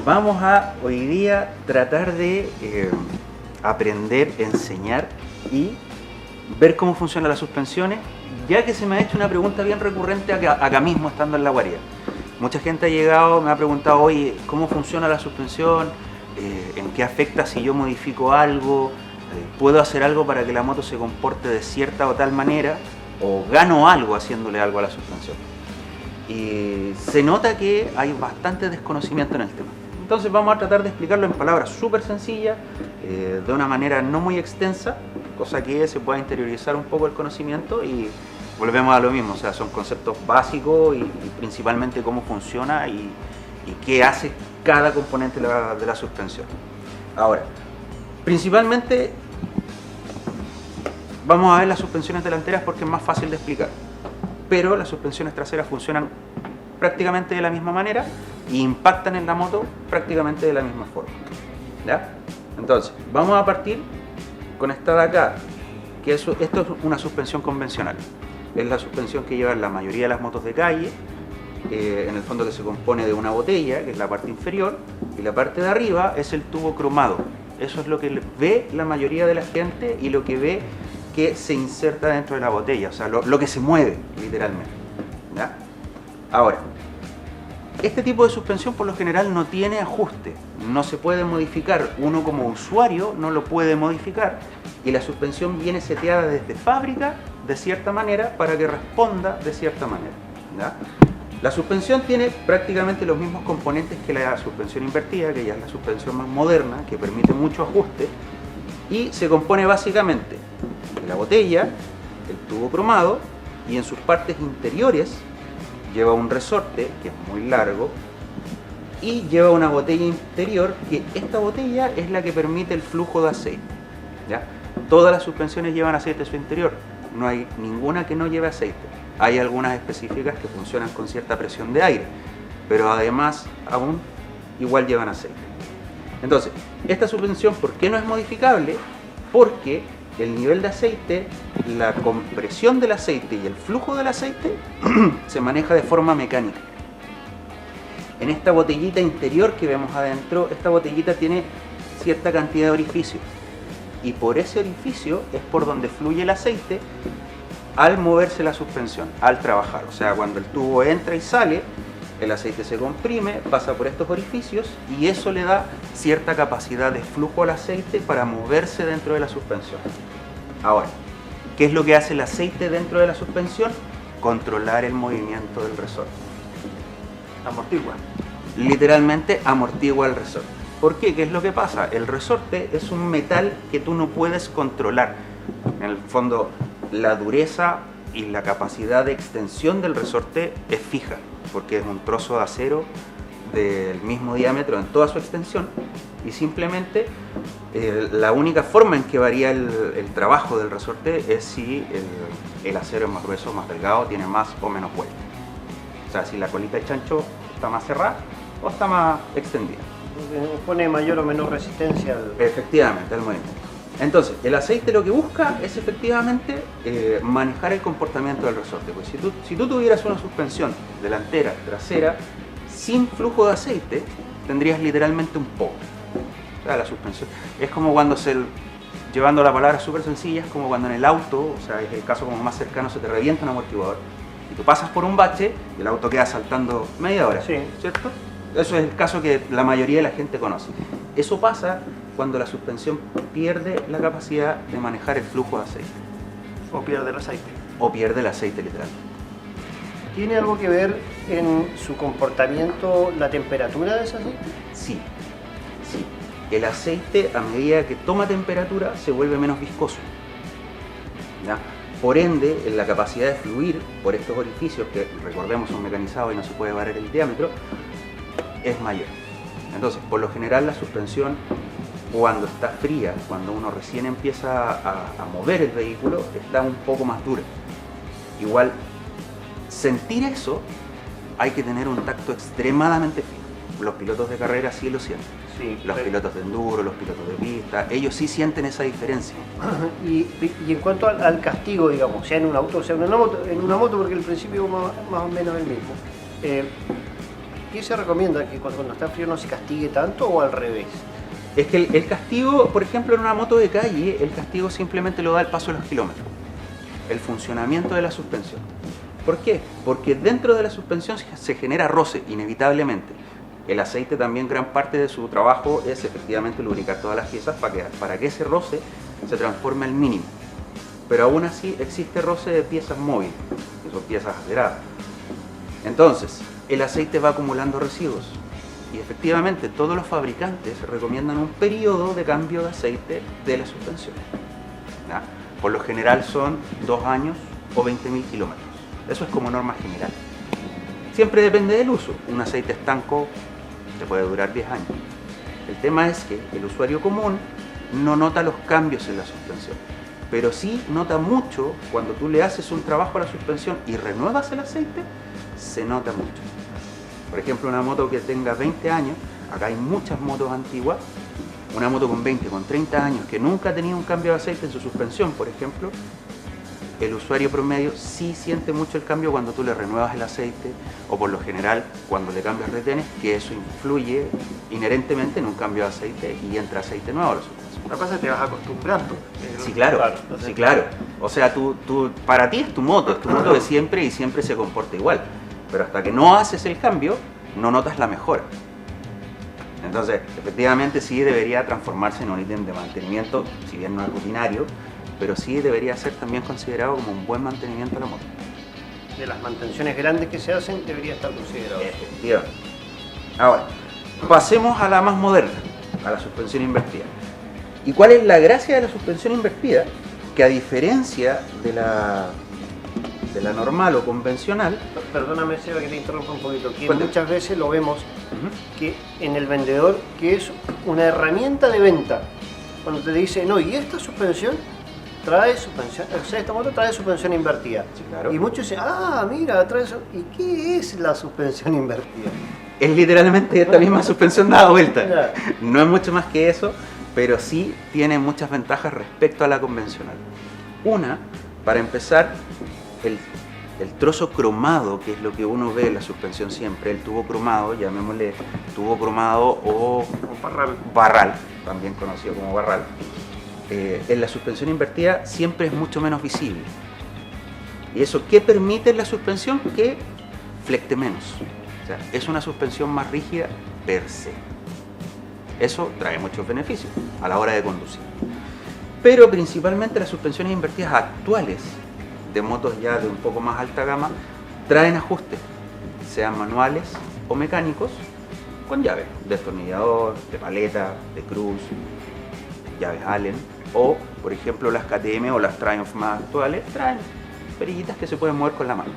vamos a hoy día tratar de aprender, enseñar y ver cómo funcionan las suspensiones, ya que se me ha hecho una pregunta bien recurrente acá mismo estando en La Guarida. Mucha gente ha llegado, me ha preguntado, oye, ¿cómo funciona la suspensión? ¿En qué afecta si yo modifico algo? ¿Puedo hacer algo para que la moto se comporte de cierta o tal manera? ¿O gano algo haciéndole algo a la suspensión? Y se nota que hay bastante desconocimiento en el tema. Entonces vamos a tratar de explicarlo en palabras súper sencillas, de una manera no muy extensa, cosa que se pueda interiorizar un poco el conocimiento y volvemos a lo mismo, o sea, son conceptos básicos y principalmente cómo funciona y qué hace cada componente de la suspensión. Ahora, principalmente vamos a ver las suspensiones delanteras porque es más fácil de explicar, pero las suspensiones traseras funcionan prácticamente de la misma manera e impactan en la moto prácticamente de la misma forma, ¿ya? Entonces, vamos a partir con esta de acá, que esto es una suspensión convencional. Es la suspensión que llevan la mayoría de las motos de calle, en el fondo que se compone de una botella, que es la parte inferior, y la parte de arriba es el tubo cromado. Eso es lo que ve la mayoría de la gente y lo que ve que se inserta dentro de la botella, o sea, lo que se mueve, literalmente, ¿ya? Ahora, este tipo de suspensión por lo general no tiene ajuste, no se puede modificar, uno como usuario no lo puede modificar y la suspensión viene seteada desde fábrica de cierta manera para que responda de cierta manera, ¿ya? La suspensión tiene prácticamente los mismos componentes que la suspensión invertida, que ya es la suspensión más moderna, que permite mucho ajuste y se compone básicamente de la botella, el tubo cromado y en sus partes interiores lleva un resorte que es muy largo y lleva una botella interior que esta botella es la que permite el flujo de aceite, ¿ya? Todas las suspensiones llevan aceite en su interior, no hay ninguna que no lleve aceite. Hay algunas específicas que funcionan con cierta presión de aire, pero además aún igual llevan aceite. Entonces, esta suspensión, ¿por qué no es modificable? Porque el nivel de aceite, la compresión del aceite y el flujo del aceite se maneja de forma mecánica. En esta botellita interior que vemos adentro, esta botellita tiene cierta cantidad de orificios y por ese orificio es por donde fluye el aceite al moverse la suspensión, al trabajar. O sea, cuando el tubo entra y sale, el aceite se comprime, pasa por estos orificios y eso le da cierta capacidad de flujo al aceite para moverse dentro de la suspensión. Ahora, ¿qué es lo que hace el aceite dentro de la suspensión? Controlar el movimiento del resorte. Amortigua. Literalmente amortigua el resorte. ¿Por qué? ¿Qué es lo que pasa? El resorte es un metal que tú no puedes controlar. En el fondo, la dureza y la capacidad de extensión del resorte es fija, porque es un trozo de acero del mismo diámetro en toda su extensión y simplemente la única forma en que varía el trabajo del resorte es si el acero es más grueso o más delgado, tiene más o menos vuelta. O sea, si la colita del chancho está más cerrada o está más extendida. Pone mayor o menor resistencia al... Efectivamente, al movimiento. Entonces, el aceite lo que busca es efectivamente manejar el comportamiento del resorte. Pues si tú tuvieras una suspensión delantera, trasera, sin flujo de aceite, tendrías literalmente un pogo. O sea, la suspensión es como cuando llevando la palabra súper sencilla, es como cuando en el auto, o sea, es el caso como más cercano, se te revienta un amortiguador y tú pasas por un bache y el auto queda saltando media hora, Sí. ¿cierto? Eso es el caso que la mayoría de la gente conoce. Eso pasa cuando la suspensión pierde la capacidad de manejar el flujo de aceite. O pierde el aceite. O pierde el aceite literal. ¿Tiene algo que ver en su comportamiento la temperatura de ese aceite? Sí, sí. El aceite a medida que toma temperatura se vuelve menos viscoso. ¿Ya? Por ende, en la capacidad de fluir por estos orificios, que recordemos son mecanizados y no se puede variar el diámetro, es mayor. Entonces, por lo general la suspensión, cuando está fría, cuando uno recién empieza a mover el vehículo, está un poco más dura. Igual, sentir eso, hay que tener un tacto extremadamente fino. Los pilotos de carrera sí lo sienten. Sí. Los pilotos de enduro, los pilotos de pista, ellos sí sienten esa diferencia. Y en cuanto al castigo, digamos, sea en un auto o sea en una moto, porque el principio más o menos es el mismo. ¿Qué se recomienda? ¿Que cuando está frío no se castigue tanto o al revés? Es que el castigo, por ejemplo, en una moto de calle, el castigo simplemente lo da el paso de los kilómetros. El funcionamiento de la suspensión. ¿Por qué? Porque dentro de la suspensión se genera roce, inevitablemente. El aceite también, gran parte de su trabajo es efectivamente lubricar todas las piezas para que ese roce se transforme al mínimo. Pero aún así existe roce de piezas móviles, que son piezas aceleradas. Entonces, el aceite va acumulando residuos. Y efectivamente todos los fabricantes recomiendan un periodo de cambio de aceite de la suspensión. ¿Ya? Por lo general son 2 años o 20.000 kilómetros. Eso es como norma general. Siempre depende del uso. Un aceite estanco te puede durar 10 años. El tema es que el usuario común no nota los cambios en la suspensión, pero sí nota mucho cuando tú le haces un trabajo a la suspensión y renuevas el aceite, se nota mucho. Por ejemplo, una moto que tenga 20 años, acá hay muchas motos antiguas, una moto con 20, con 30 años que nunca ha tenido un cambio de aceite en su suspensión, por ejemplo, el usuario promedio sí siente mucho el cambio cuando tú le renuevas el aceite o por lo general cuando le cambias retenes, que eso influye inherentemente en un cambio de aceite y entra aceite nuevo a la suspensión. Una cosa es que te vas acostumbrando. Sí, claro, Entonces, sí, claro. O sea, para ti es tu moto de siempre y siempre se comporta igual. Pero hasta que no haces el cambio, no notas la mejora. Entonces, efectivamente sí debería transformarse en un ítem de mantenimiento, si bien no es rutinario, pero sí debería ser también considerado como un buen mantenimiento de la moto. De las mantenciones grandes que se hacen, debería estar considerado. Efectivamente. Ahora, pasemos a la más moderna, a la suspensión invertida. ¿Y cuál es la gracia de la suspensión invertida? Que a diferencia de la normal o convencional, Perdóname, Seba, que te interrumpa un poquito, que Cuéntame. muchas veces lo vemos que en el vendedor, que es una herramienta de venta. Cuando te dice, no, ¿y esta suspensión? trae suspensión, o sea, esta moto trae suspensión invertida. Sí, claro. Y muchos dicen, mira, trae eso. ¿Y qué es la suspensión invertida? Es literalmente esta misma suspensión dada vuelta. Ya. No es mucho más que eso, pero sí tiene muchas ventajas respecto a la convencional. Una, para empezar, el trozo cromado, que es lo que uno ve en la suspensión siempre, el tubo cromado, llamémosle tubo cromado o barral, también conocido como barral, en la suspensión invertida siempre es mucho menos visible. ¿Y eso qué permite en la suspensión? Que flecte menos. O sea, es una suspensión más rígida per se. Eso trae muchos beneficios a la hora de conducir. Pero principalmente las suspensiones invertidas actuales de motos ya de un poco más alta gama traen ajustes, sean manuales o mecánicos, con llaves, destornillador, de paleta, de cruz, llaves Allen, o por ejemplo las KTM o las Triumph más actuales traen perillitas que se pueden mover con la mano.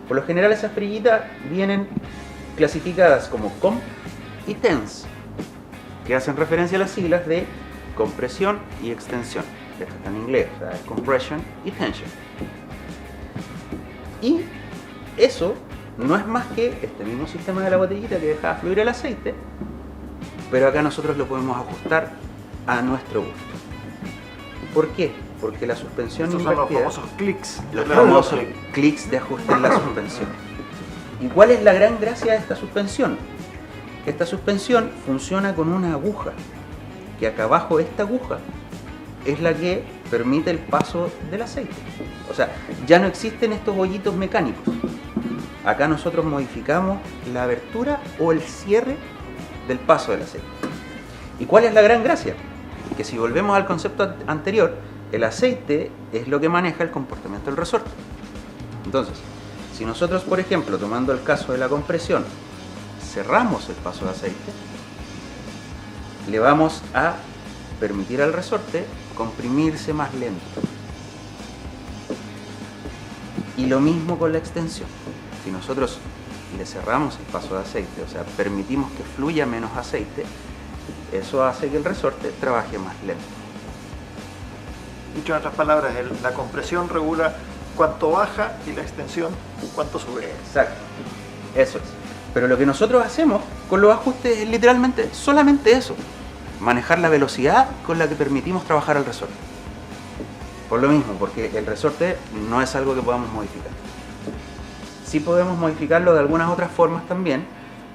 Por lo general esas perillitas vienen clasificadas como Comp y TENS, que hacen referencia a las siglas de compresión y extensión. Esto está en inglés, o sea, es compression y tension. Y eso no es más que este mismo sistema de la botellita que deja fluir el aceite, pero acá nosotros lo podemos ajustar a nuestro gusto. ¿Por qué? Porque la suspensión Estos son los invertida, famosos clics. los famosos clics de ajuste en la suspensión. ¿Y cuál es la gran gracia de esta suspensión? Esta suspensión funciona con una aguja, que acá abajo esta aguja es la que permite el paso del aceite. O sea, ya no existen estos hoyitos mecánicos. Acá nosotros modificamos la abertura o el cierre del paso del aceite. ¿Y cuál es la gran gracia? Que si volvemos al concepto anterior, el aceite es lo que maneja el comportamiento del resorte. Entonces, si nosotros, por ejemplo, tomando el caso de la compresión, cerramos el paso de aceite, le vamos a permitir al resorte comprimirse más lento. Y lo mismo con la extensión. Si nosotros le cerramos el paso de aceite, o sea, permitimos que fluya menos aceite, eso hace que el resorte trabaje más lento. Dicho en otras palabras, la compresión regula cuánto baja y la extensión cuánto sube. Exacto, eso es. Pero lo que nosotros hacemos con los ajustes es literalmente solamente eso: manejar la velocidad con la que permitimos trabajar al resorte. Por lo mismo, porque el resorte no es algo que podamos modificar. Sí podemos modificarlo de algunas otras formas también,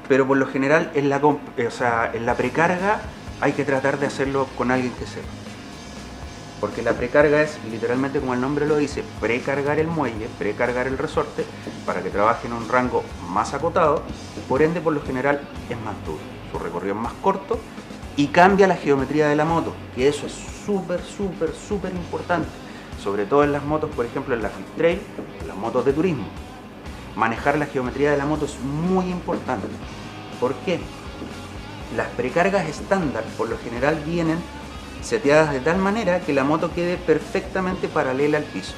pero por lo general en la precarga hay que tratar de hacerlo con alguien que sepa. Porque la precarga es literalmente, como el nombre lo dice, precargar el muelle, precargar el resorte para que trabaje en un rango más acotado, por ende por lo general es más duro, su recorrido es más corto y cambia la geometría de la moto, que eso es súper importante, sobre todo en las motos, por ejemplo en las Big Trail, en las motos de turismo. Manejar la geometría de la moto es muy importante. ¿Por qué? Las precargas estándar por lo general vienen seteadas de tal manera que la moto quede perfectamente paralela al piso,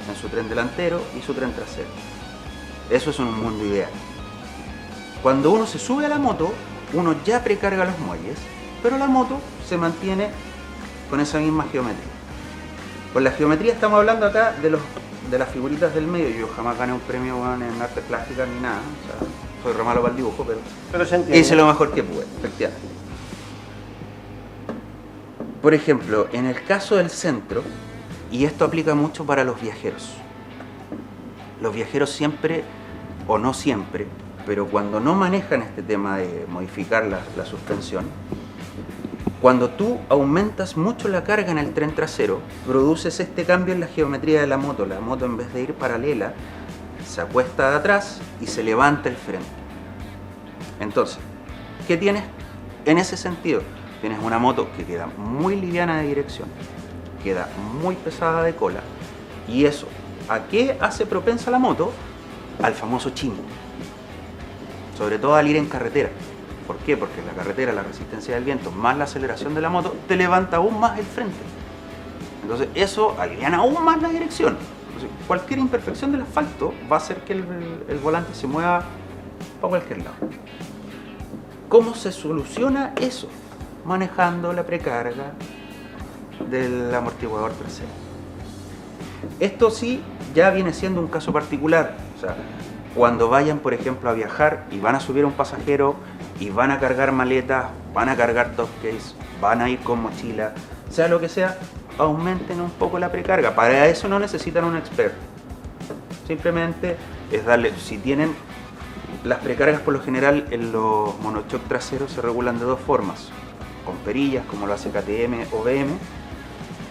en su tren delantero y su tren trasero. Eso es un mundo ideal. Cuando uno se sube a la moto, uno ya precarga los muelles, pero la moto se mantiene con esa misma geometría. Con la geometría estamos hablando acá de las figuritas del medio. Yo jamás gané un premio en artes plásticas ni nada, o sea, soy re malo para el dibujo, pero se entiende. hice lo mejor que pude, efectivamente. Por ejemplo, en el caso del centro, y esto aplica mucho para los viajeros siempre, o no siempre, pero cuando no manejan este tema de modificar la suspensión, cuando tú aumentas mucho la carga en el tren trasero, produces este cambio en la geometría de la moto. La moto, en vez de ir paralela, se acuesta de atrás y se levanta el frente. Entonces, ¿qué tienes en ese sentido? Tienes una moto que queda muy liviana de dirección, queda muy pesada de cola, y eso, ¿a qué hace propensa la moto? Al famoso chimbo, sobre todo al ir en carretera. ¿Por qué? Porque en la carretera la resistencia del viento más la aceleración de la moto te levanta aún más el frente. Entonces eso aliviana aún más la dirección. Entonces, cualquier imperfección del asfalto va a hacer que el volante se mueva para cualquier lado. ¿Cómo se soluciona eso? Manejando la precarga del amortiguador trasero. Esto sí ya viene siendo un caso particular. O sea, cuando vayan, por ejemplo, a viajar y van a subir a un pasajero y van a cargar maletas, van a cargar top case, van a ir con mochila, sea lo que sea, aumenten un poco la precarga. Para eso no necesitan un experto. Simplemente es darle, si tienen las precargas por lo general en los monochoc traseros se regulan de dos formas, con perillas como lo hace KTM o BM,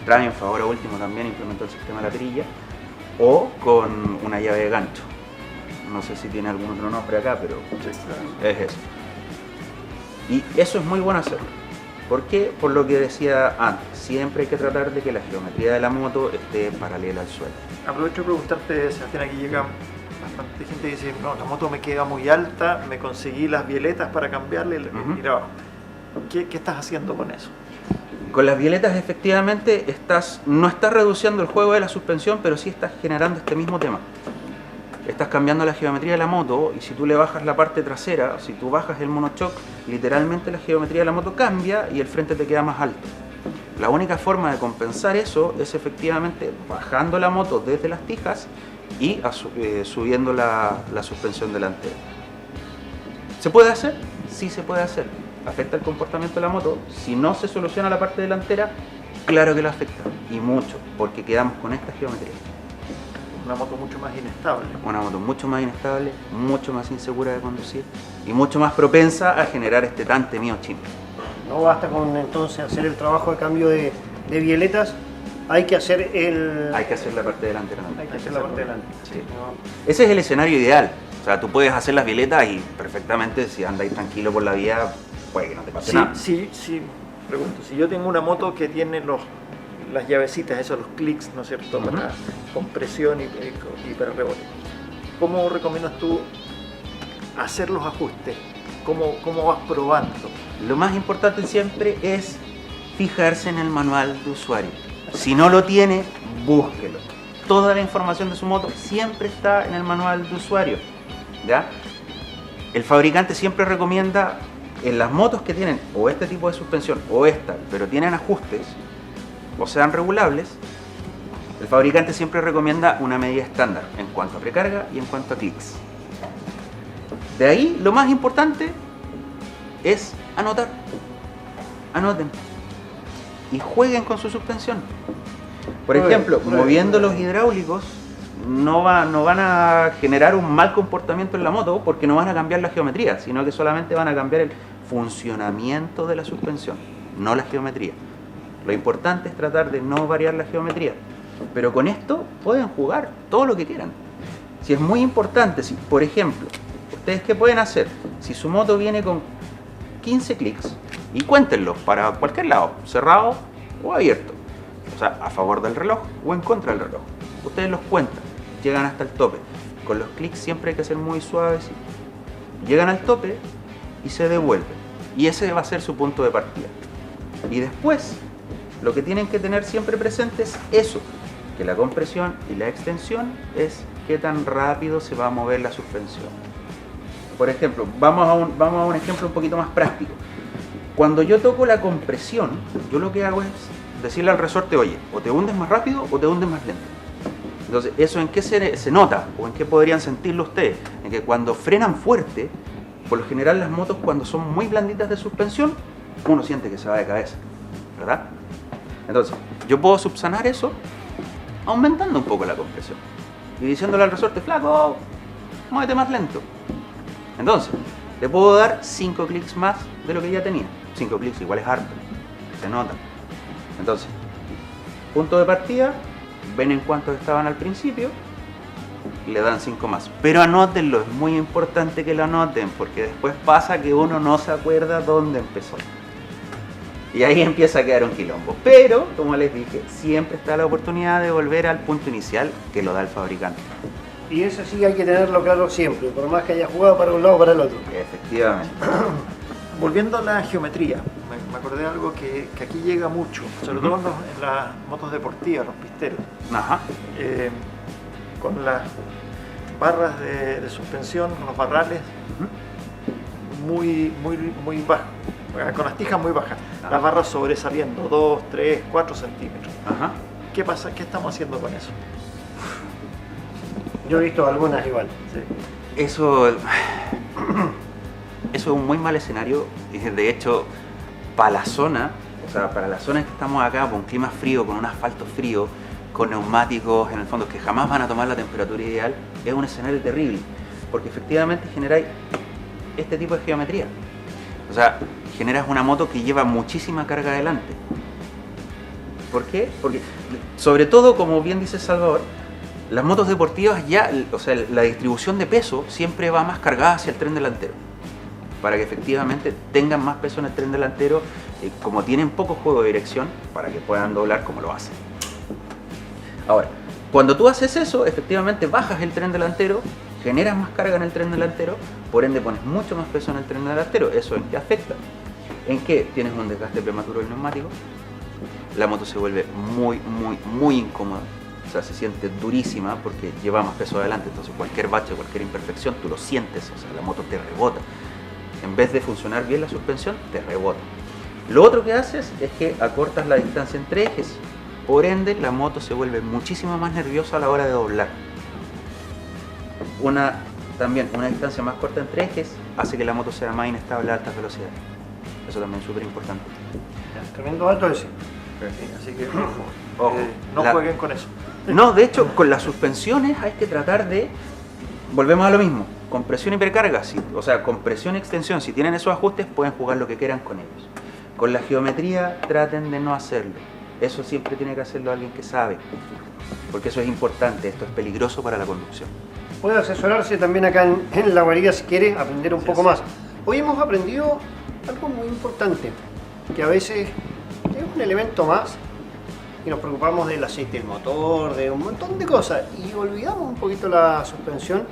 Triumph ahora último también implementó el sistema de la perilla, o con una llave de gancho. No sé si tiene algún otro nombre acá, pero es eso. Y eso es muy bueno hacerlo. ¿Por qué? Por lo que decía antes, siempre hay que tratar de que la geometría de la moto esté paralela al suelo. Aprovecho de preguntarte, Sebastián, aquí llega bastante gente que dice, no, la moto me queda muy alta, me conseguí las violetas para cambiarle y ir abajo. ¿Qué estás haciendo con eso? Con las violetas efectivamente no estás reduciendo el juego de la suspensión, pero sí estás generando este mismo tema. Estás cambiando la geometría de la moto y si tú le bajas la parte trasera, si tú bajas el monochoc, literalmente la geometría de la moto cambia y el frente te queda más alto. La única forma de compensar eso es efectivamente bajando la moto desde las tijas y subiendo la suspensión delantera. ¿Se puede hacer? Sí se puede hacer. ¿Afecta el comportamiento de la moto? Si no se soluciona la parte delantera, claro que lo afecta, y mucho, porque quedamos con esta geometría. Una moto mucho más inestable. Una moto mucho más inestable, mucho más insegura de conducir y mucho más propensa a generar este tan temido chimp. No basta con entonces hacer el trabajo de cambio de violetas, hay que hacer Hay que hacer la parte delantera también. Hay que hacer la parte delantera. Sí. Ese es el escenario ideal. O sea, tú puedes hacer las violetas y perfectamente si andáis tranquilo por la vía, puede que no te pase nada. Sí, pregunto, si yo tengo una moto que tiene las llavecitas, esos los clics, ¿no es cierto?, para compresión y para rebote, ¿cómo recomiendas tú hacer los ajustes? ¿Cómo vas probando? Lo más importante siempre es fijarse en el manual de usuario. Si no lo tiene, búsquelo. Toda la información de su moto siempre está en el manual de usuario, ¿ya? El fabricante siempre recomienda en las motos que tienen o este tipo de suspensión o esta, pero tienen ajustes o sean regulables, el fabricante siempre recomienda una medida estándar en cuanto a precarga y en cuanto a clics. De ahí lo más importante es anotar. Anoten y jueguen con su suspensión. Por ejemplo, moviendo los hidráulicos no van a generar un mal comportamiento en la moto porque no van a cambiar la geometría, sino que solamente van a cambiar el funcionamiento de la suspensión, no la geometría. Lo importante es tratar de no variar la geometría, pero con esto pueden jugar todo lo que quieran. Si es muy importante, si por ejemplo, ¿ustedes qué pueden hacer? Si su moto viene con 15 clics, y cuéntenlos para cualquier lado, cerrado o abierto, o sea, a favor del reloj o en contra del reloj. Ustedes los cuentan, llegan hasta el tope. Con los clics siempre hay que ser muy suaves. Llegan al tope y se devuelven. Y ese va a ser su punto de partida. Y después, lo que tienen que tener siempre presente es eso, que la compresión y la extensión es qué tan rápido se va a mover la suspensión. Por ejemplo, vamos a un ejemplo un poquito más práctico. Cuando yo toco la compresión, yo lo que hago es decirle al resorte, oye, o te hundes más rápido o te hundes más lento. Entonces, ¿eso en qué se nota? ¿O en qué podrían sentirlo ustedes? En que cuando frenan fuerte, por lo general las motos cuando son muy blanditas de suspensión, uno siente que se va de cabeza, ¿verdad? Entonces, yo puedo subsanar eso aumentando un poco la compresión y diciéndole al resorte, flaco, muévete más lento. Entonces, le puedo dar 5 clics más de lo que ya tenía. 5 clics igual es harto, se nota. Entonces, punto de partida, ven en cuántos estaban al principio, le dan 5 más. Pero anótenlo, es muy importante que lo anoten, porque después pasa que uno no se acuerda dónde empezó. Y ahí empieza a quedar un quilombo. Pero, como les dije, siempre está la oportunidad de volver al punto inicial que lo da el fabricante. Y eso sí hay que tenerlo claro siempre, por más que haya jugado para un lado o para el otro. Efectivamente. Volviendo a la geometría, me acordé de algo que aquí llega mucho, sobre todo en las motos deportivas, los pisteros. Ajá. Con las barras de suspensión, los barrales muy bajos, con las tijas muy bajas, las barras sobresaliendo 2, 3, 4 centímetros. Ajá. ¿Qué pasa? ¿Qué estamos haciendo con eso? Yo he visto algunas igual. Sí. Eso es un muy mal escenario. De hecho, para la zona, o sea, para la zona que estamos acá, con un clima frío, con un asfalto frío, con neumáticos en el fondo que jamás van a tomar la temperatura ideal, es un escenario terrible, porque efectivamente generáis este tipo de geometría. O sea, generas una moto que lleva muchísima carga adelante. ¿Por qué? Porque, sobre todo, como bien dice Salvador, las motos deportivas ya, o sea, la distribución de peso siempre va más cargada hacia el tren delantero, para que efectivamente tengan más peso en el tren delantero, como tienen poco juego de dirección, para que puedan doblar como lo hacen. Ahora, cuando tú haces eso, efectivamente bajas el tren delantero, generas más carga en el tren delantero, por ende pones mucho más peso en el tren delantero. ¿Eso en qué afecta? En que tienes un desgaste prematuro del neumático, la moto se vuelve muy incómoda, o sea, se siente durísima porque lleva más peso adelante, entonces cualquier bache, cualquier imperfección, tú lo sientes, o sea, la moto te rebota. En vez de funcionar bien la suspensión, te rebota. Lo otro que haces es que acortas la distancia entre ejes, por ende la moto se vuelve muchísimo más nerviosa a la hora de doblar. También una distancia más corta entre ejes hace que la moto sea más inestable a altas velocidades. Eso también es súper importante. Tremendo alto ese. Así que Ojo, no jueguen con eso. No, de hecho, con las suspensiones hay que tratar de... Volvemos a lo mismo. Compresión y precarga, o sea, compresión y extensión. Si tienen esos ajustes, pueden jugar lo que quieran con ellos. Con la geometría, traten de no hacerlo. Eso siempre tiene que hacerlo alguien que sabe. Porque eso es importante. Esto es peligroso para la conducción. Puede asesorarse también acá en la guarida si quiere aprender un poco más. Hoy hemos aprendido algo muy importante, que a veces es un elemento más y nos preocupamos del aceite del motor, de un montón de cosas y olvidamos un poquito la suspensión,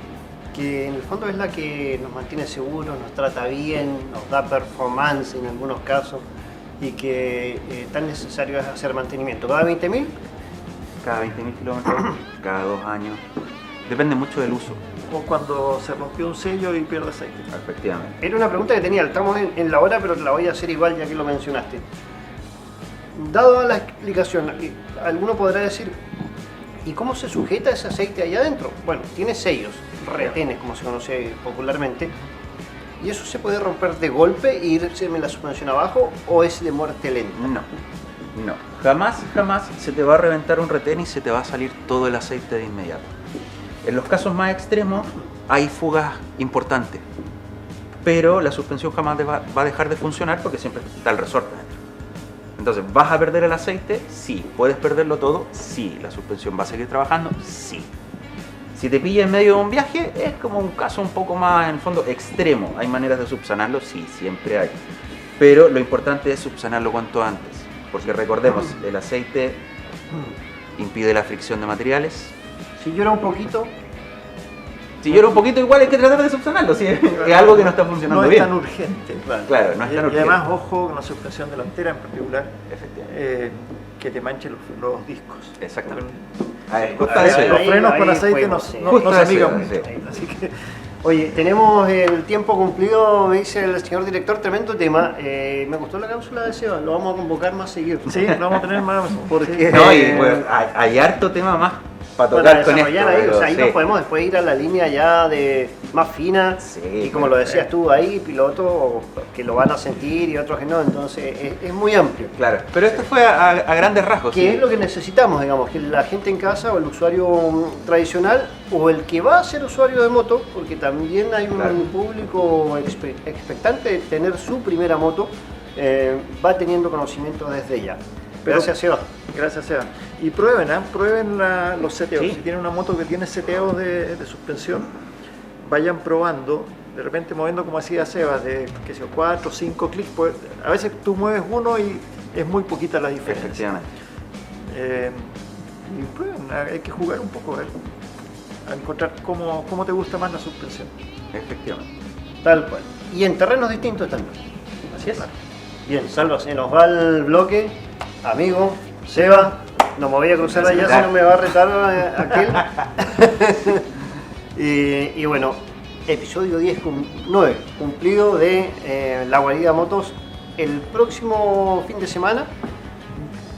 que en el fondo es la que nos mantiene seguros, nos trata bien, nos da performance en algunos casos y que tan necesario es hacer mantenimiento. ¿Cada 20.000? Cada 20.000 kilómetros, cada 2 años. Depende mucho del uso. O cuando se rompió un sello y pierde aceite. Efectivamente. Era una pregunta que tenía, estamos en la hora, pero la voy a hacer igual ya que lo mencionaste. Dado la explicación, alguno podrá decir, ¿y cómo se sujeta ese aceite ahí adentro? Bueno, tiene sellos, retenes, como se conoce popularmente, y eso se puede romper de golpe e irse la suspensión abajo, o es de muerte lenta. No. Jamás se te va a reventar un retén y se te va a salir todo el aceite de inmediato. En los casos más extremos hay fugas importantes, pero la suspensión jamás va a dejar de funcionar porque siempre está el resorte dentro. Entonces, ¿vas a perder el aceite? Sí. ¿Puedes perderlo todo? Sí. ¿La suspensión va a seguir trabajando? Sí. Si te pilla en medio de un viaje, es como un caso un poco más, en el fondo, extremo. ¿Hay maneras de subsanarlo? Sí, siempre hay. Pero lo importante es subsanarlo cuanto antes, porque recordemos, el aceite impide la fricción de materiales. Si llora un poquito, igual hay que tratar de subsanarlo, ¿sí? Es algo que no está funcionando no es bien. tan urgente. Claro, no es tan urgente. Y además, ojo con la suspensión delantera en particular, Efectivamente. que te manche los discos. Exactamente. Justo ahí- eso, ahí- los frenos ahí con aceite fuimos, no, sí. no Justo se eso, amigan sí. mucho. Así que oye, tenemos el tiempo cumplido, me dice el señor director, tremendo tema. Me gustó la cápsula de Seba, lo vamos a convocar más seguido. sí, lo vamos a tener más. Porque No, y bueno, hay harto tema más para para tocar con esto. desarrollar ahí, o sea, ahí sí. nos podemos después ir a la línea ya de más fina, Sí, y como lo decías tú, hay pilotos que lo van a sentir y otros que no, entonces es muy amplio. Claro, pero esto fue a grandes rasgos. Que ¿sí? es lo que necesitamos, digamos, que la gente en casa o el usuario tradicional o el que va a ser usuario de moto, porque también hay un Claro. público expectante de tener su primera moto, va teniendo conocimiento desde ya. Pero- Gracias, Seba. Gracias, Seba. Y prueben, prueben los seteos. Sí. Si tienen una moto que tiene seteos de suspensión, vayan probando, de repente moviendo como hacía Seba, de 4 o 5 clics. Pues, a veces tú mueves uno y es muy poquita la diferencia. Efectivamente. Y prueben, hay que jugar un poco, a encontrar cómo te gusta más la suspensión. Efectivamente. Tal cual. Y en terrenos distintos también. Así es. Bien, Salva, se nos va el bloque. Amigo, Seba, no me voy a cruzar allá si no me va a retar aquel. y bueno, episodio 9 cumplido de La Guarida Motos. El próximo fin de semana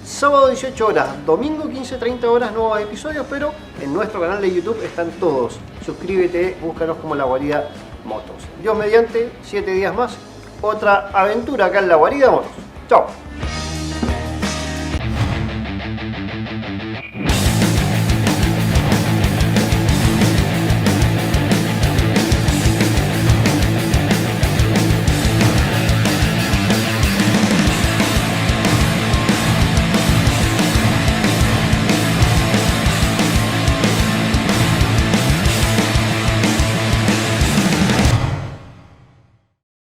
sábado 18 horas, domingo 15-30 horas, nuevos episodios, pero en nuestro canal de YouTube están todos. Suscríbete, búscanos como La Guarida Motos. Dios mediante, 7 días más, otra aventura acá en La Guarida Motos. Chao.